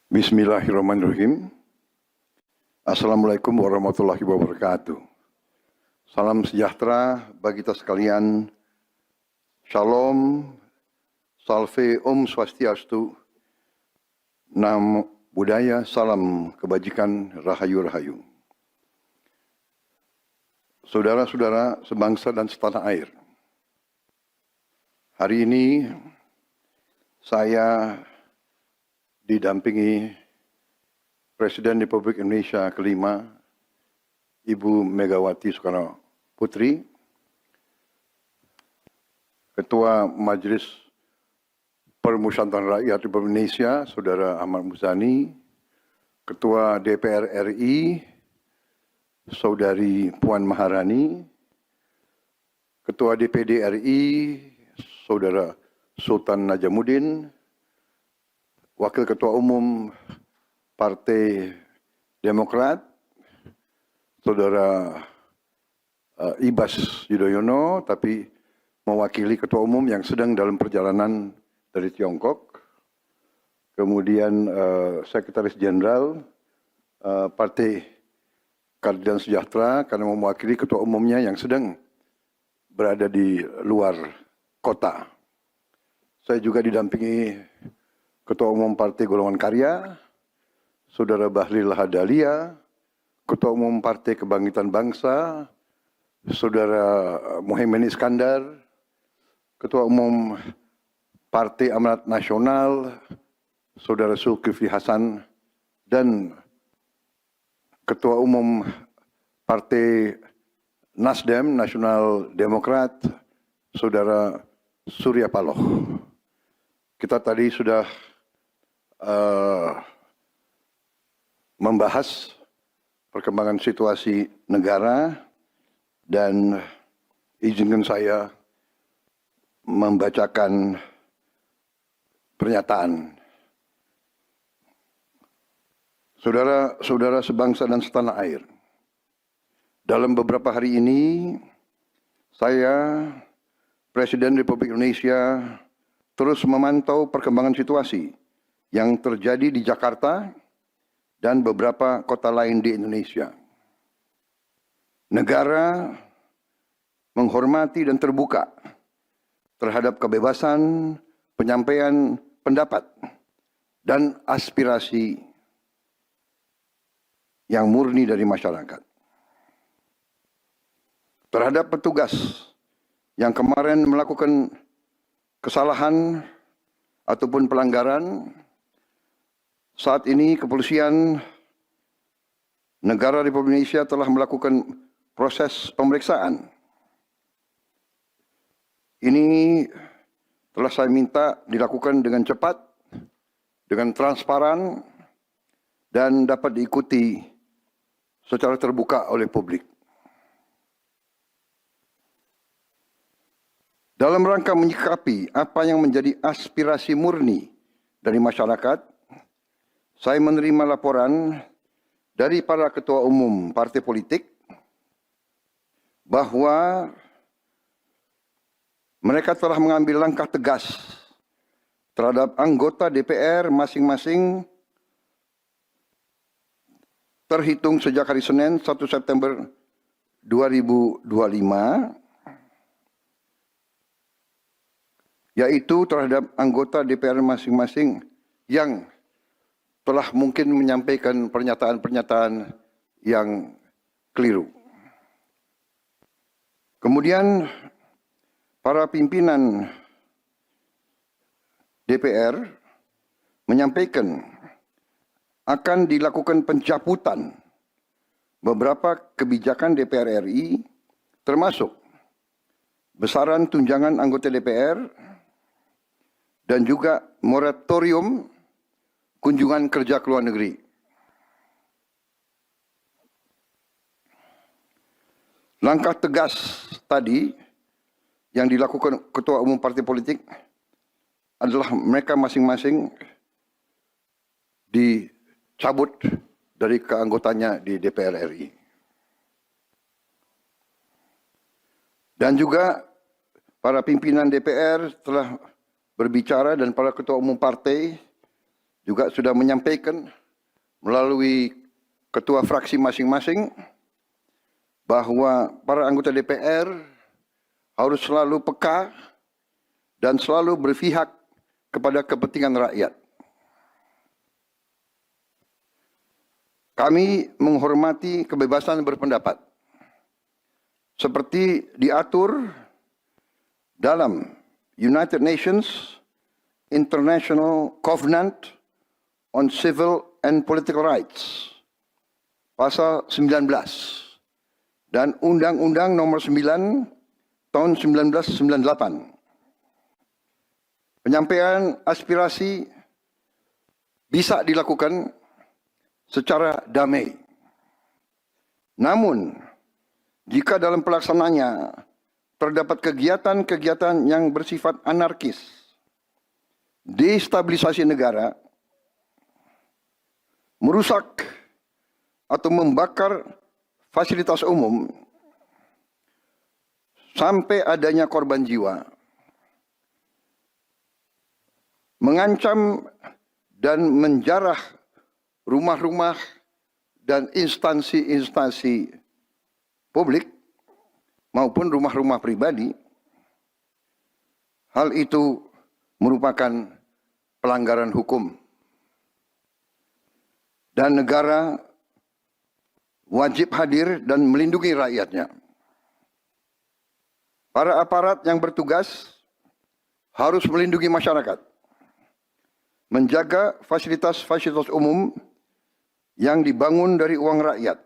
Bismillahirrahmanirrahim. Assalamualaikum warahmatullahi wabarakatuh. Salam sejahtera bagi kita sekalian. Shalom, salve, om swastiastu, namo buddhaya, salam kebajikan, rahayu-rahayu. Saudara-saudara sebangsa dan setanah air. Hari ini saya didampingi Presiden Republik Indonesia kelima, Ibu Megawati Soekarno Putri, Ketua Majelis Permusyawaratan Rakyat Republik Indonesia, Saudara Ahmad Muzani, Ketua DPR RI, Saudari Puan Maharani, Ketua DPD RI, Saudara Sultan Najamuddin, Wakil Ketua Umum Partai Demokrat, Saudara Ibas Yudhoyono, tapi mewakili Ketua Umum yang sedang dalam perjalanan dari Tiongkok. Kemudian Sekretaris Jenderal Partai Keadilan Sejahtera karena mewakili Ketua Umumnya yang sedang berada di luar kota. Saya juga didampingi Ketua Umum Partai Golongan Karya, Saudara Bahlil Lahadalia, Ketua Umum Partai Kebangkitan Bangsa, Saudara Muhaimin Iskandar, Ketua Umum Partai Amanat Nasional, Saudara Zulkifli Hasan, dan Ketua Umum Partai Nasdem, Nasional Demokrat, Saudara Surya Paloh. Kita tadi sudah membahas perkembangan situasi negara dan izinkan saya membacakan pernyataan. Saudara-saudara sebangsa dan setanah air, dalam beberapa hari ini saya, Presiden Republik Indonesia, terus memantau perkembangan situasi yang terjadi di Jakarta dan beberapa kota lain di Indonesia. Negara menghormati dan terbuka terhadap kebebasan penyampaian pendapat dan aspirasi yang murni dari masyarakat. Terhadap petugas yang kemarin melakukan kesalahan ataupun pelanggaran, saat ini kepolisian negara Republik Indonesia telah melakukan proses pemeriksaan. Ini telah saya minta dilakukan dengan cepat, dengan transparan, dan dapat diikuti secara terbuka oleh publik. Dalam rangka menyikapi apa yang menjadi aspirasi murni dari masyarakat, saya menerima laporan dari para ketua umum partai politik bahwa mereka telah mengambil langkah tegas terhadap anggota DPR masing-masing terhitung sejak hari Senin 1 September 2025, yaitu terhadap anggota DPR masing-masing yang telah mungkin menyampaikan pernyataan-pernyataan yang keliru. Kemudian para pimpinan DPR menyampaikan akan dilakukan pencabutan beberapa kebijakan DPR RI, termasuk besaran tunjangan anggota DPR dan juga moratorium kunjungan kerja ke luar negeri. Langkah tegas tadi yang dilakukan ketua umum partai politik adalah mereka masing-masing dicabut dari keanggotaannya di DPR RI. Dan juga para pimpinan DPR telah berbicara dan para ketua umum partai juga sudah menyampaikan melalui ketua fraksi masing-masing bahwa para anggota DPR harus selalu peka dan selalu berpihak kepada kepentingan rakyat. Kami menghormati kebebasan berpendapat seperti diatur dalam United Nations International Covenant on Civil and Political Rights, pasal 19, dan Undang-Undang nomor 9 tahun 1998. Penyampaian aspirasi bisa dilakukan secara damai. Namun, jika dalam pelaksananya terdapat kegiatan-kegiatan yang bersifat anarkis, destabilisasi negara, merusak atau membakar fasilitas umum, sampai adanya korban jiwa, mengancam dan menjarah rumah-rumah dan instansi-instansi publik maupun rumah-rumah pribadi, hal itu merupakan pelanggaran hukum. Dan negara wajib hadir dan melindungi rakyatnya. Para aparat yang bertugas harus melindungi masyarakat, menjaga fasilitas-fasilitas umum yang dibangun dari uang rakyat.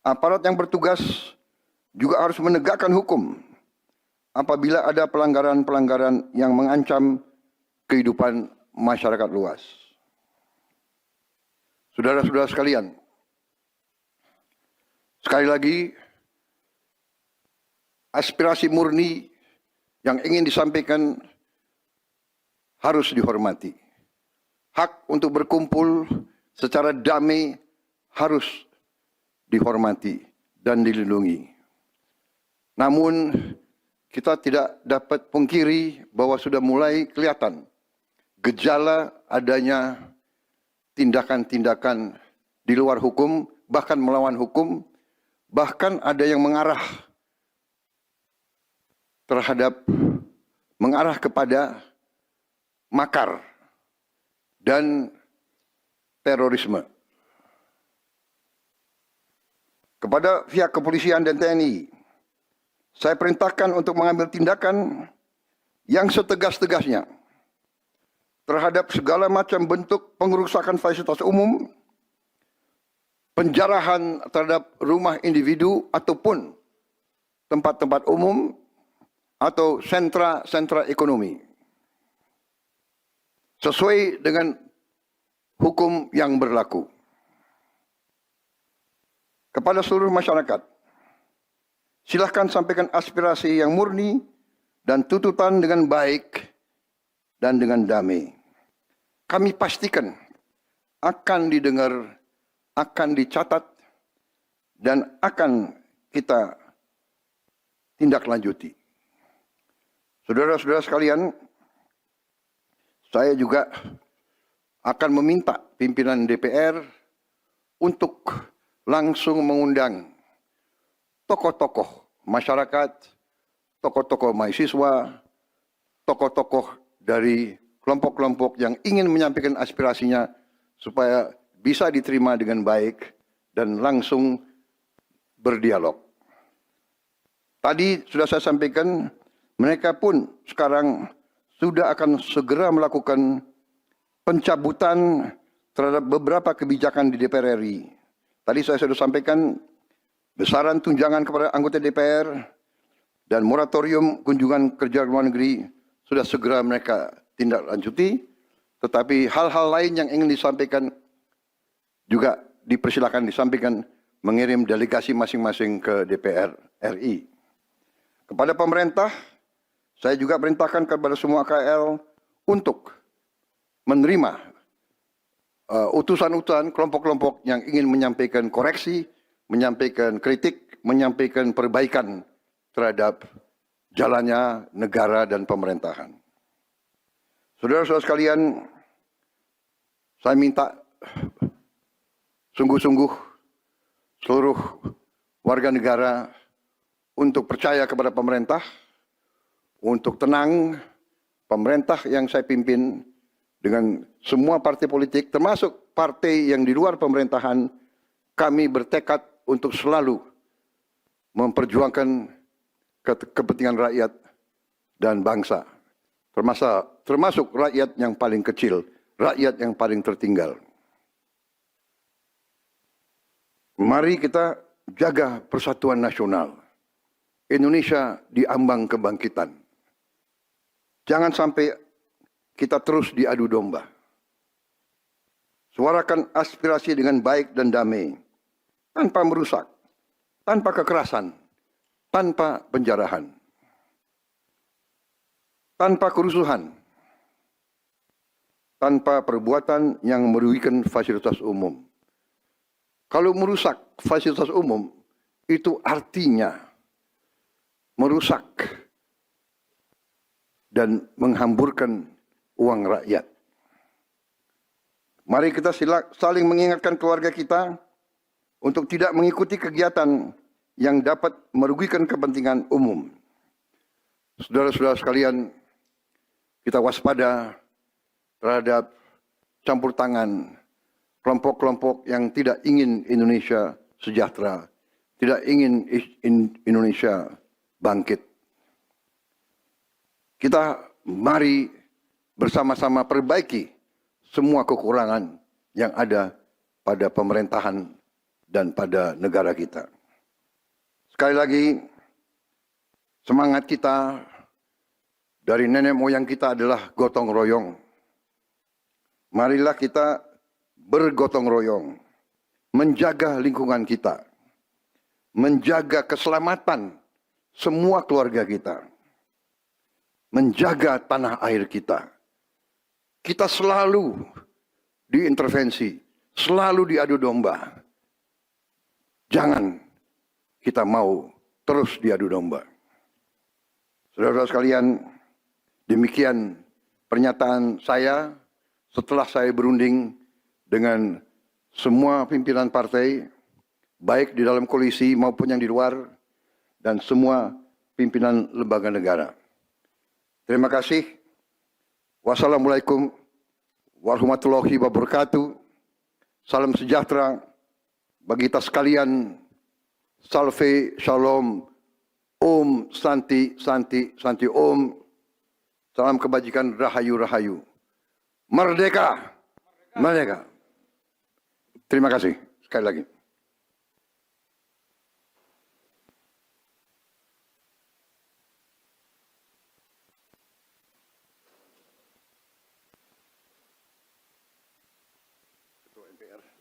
Aparat yang bertugas juga harus menegakkan hukum apabila ada pelanggaran-pelanggaran yang mengancam kehidupan masyarakat luas. Saudara-saudara sekalian, sekali lagi, aspirasi murni yang ingin disampaikan harus dihormati. Hak untuk berkumpul secara damai harus dihormati dan dilindungi. Namun, kita tidak dapat pungkiri bahwa sudah mulai kelihatan gejala adanya tindakan-tindakan di luar hukum, bahkan melawan hukum, bahkan ada yang mengarah kepada makar dan terorisme. Kepada pihak kepolisian dan TNI, saya perintahkan untuk mengambil tindakan yang setegas-tegasnya terhadap segala macam bentuk pengerusakan fasilitas umum, penjarahan terhadap rumah individu ataupun tempat-tempat umum atau sentra-sentra ekonomi, sesuai dengan hukum yang berlaku. Kepada seluruh masyarakat, silakan sampaikan aspirasi yang murni dan tuntutan dengan baik dan dengan damai. Kami pastikan akan didengar, akan dicatat, dan akan kita tindak lanjuti. Saudara-saudara sekalian, saya juga akan meminta pimpinan DPR untuk langsung mengundang tokoh-tokoh masyarakat, tokoh-tokoh mahasiswa, tokoh-tokoh dari kelompok-kelompok yang ingin menyampaikan aspirasinya supaya bisa diterima dengan baik dan langsung berdialog. Tadi sudah saya sampaikan, mereka pun sekarang sudah akan segera melakukan pencabutan terhadap beberapa kebijakan di DPR RI. Tadi saya sudah sampaikan besaran tunjangan kepada anggota DPR dan moratorium kunjungan kerja luar negeri sudah segera mereka tindak lanjuti, tetapi hal-hal lain yang ingin disampaikan juga dipersilakan disampaikan mengirim delegasi masing-masing ke DPR RI. Kepada pemerintah, saya juga perintahkan kepada semua KL untuk menerima utusan-utusan kelompok-kelompok yang ingin menyampaikan koreksi, menyampaikan kritik, menyampaikan perbaikan terhadap jalannya negara dan pemerintahan. Saudara-saudara sekalian, Saya minta sungguh-sungguh seluruh warga negara untuk percaya kepada pemerintah, untuk tenang. Pemerintah yang saya pimpin dengan semua partai politik, termasuk partai yang di luar pemerintahan, kami bertekad untuk selalu memperjuangkan kepentingan rakyat dan bangsa, termasuk rakyat yang paling kecil, rakyat yang paling tertinggal. Mari kita jaga persatuan nasional. Indonesia diambang kebangkitan. Jangan sampai kita terus diadu domba. Suarakan aspirasi dengan baik dan damai, tanpa merusak, tanpa kekerasan, tanpa penjarahan, tanpa kerusuhan, tanpa perbuatan yang merugikan fasilitas umum. Kalau merusak fasilitas umum, itu artinya merusak dan menghamburkan uang rakyat. Mari kita saling mengingatkan keluarga kita untuk tidak mengikuti kegiatan yang dapat merugikan kepentingan umum. Saudara-saudara sekalian, kita waspada terhadap campur tangan kelompok-kelompok yang tidak ingin Indonesia sejahtera, tidak ingin Indonesia bangkit. Kita mari bersama-sama perbaiki semua kekurangan yang ada pada pemerintahan dan pada negara kita. Sekali lagi, semangat kita dari nenek moyang kita adalah gotong royong. Marilah kita bergotong royong, menjaga lingkungan kita, menjaga keselamatan semua keluarga kita, menjaga tanah air kita. Kita selalu diintervensi, selalu diadu domba. Jangan kita mau terus diadu domba. Saudara-saudara sekalian, demikian pernyataan saya setelah saya berunding dengan semua pimpinan partai, baik di dalam koalisi maupun yang di luar, dan semua pimpinan lembaga negara. Terima kasih. Wassalamualaikum warahmatullahi wabarakatuh. Salam sejahtera bagi kita sekalian. Salve, shalom, om, santi, santi, santi, om. Salam kebajikan, rahayu, rahayu. Merdeka, merdeka. Terima kasih sekali lagi. Ketua MPR.